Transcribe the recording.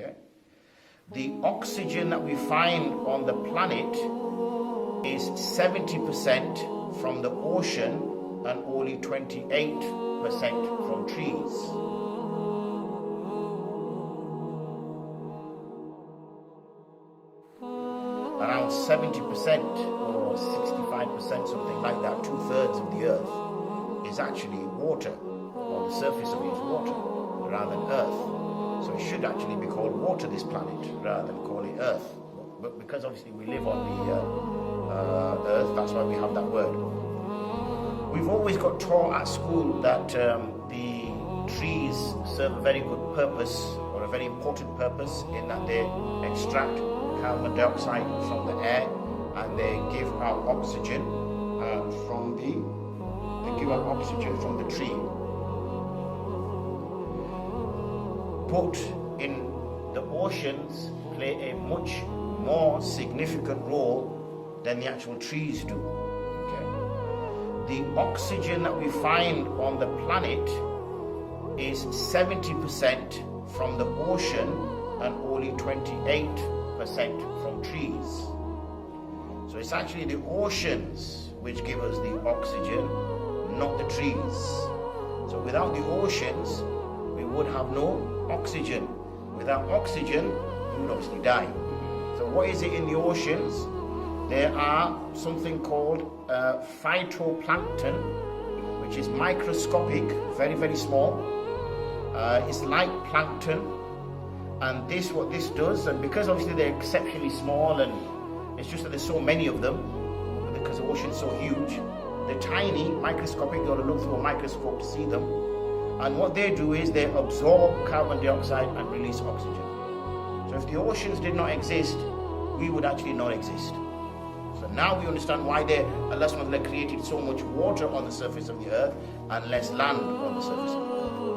Okay. The oxygen that we find on the planet is 70% from the ocean and only 28% from trees. Around 70% or 65%, something like that, 2/3 of the earth is actually water, or the surface of it is water rather than earth. So it should actually be called water, this planet, rather than call it earth. But because obviously we live on the earth, that's why we have that word. We've always got taught at school that the trees serve a very good purpose, or a very important purpose, in that they extract carbon dioxide from the air and they give out oxygen from the tree. But in the oceans play a much more significant role than the actual trees do. Okay? The oxygen that we find on the planet is 70% from the ocean and only 28% from trees. So it's actually the oceans which give us the oxygen, not the trees. So without the oceans, we would have no oxygen. Without oxygen, we would obviously die. So what is it in the oceans? There are something called phytoplankton, which is microscopic, very, very small. It's like plankton. And what this does, and because obviously they're exceptionally small, and it's just that there's so many of them, because the ocean's so huge, they're tiny, microscopic, you've got to look through a microscope to see them. And what they do is they absorb carbon dioxide and release oxygen. So if the oceans did not exist, we would actually not exist. So now we understand why Allah subhanahu wa ta'ala created so much water on the surface of the earth and less land on the surface of the earth.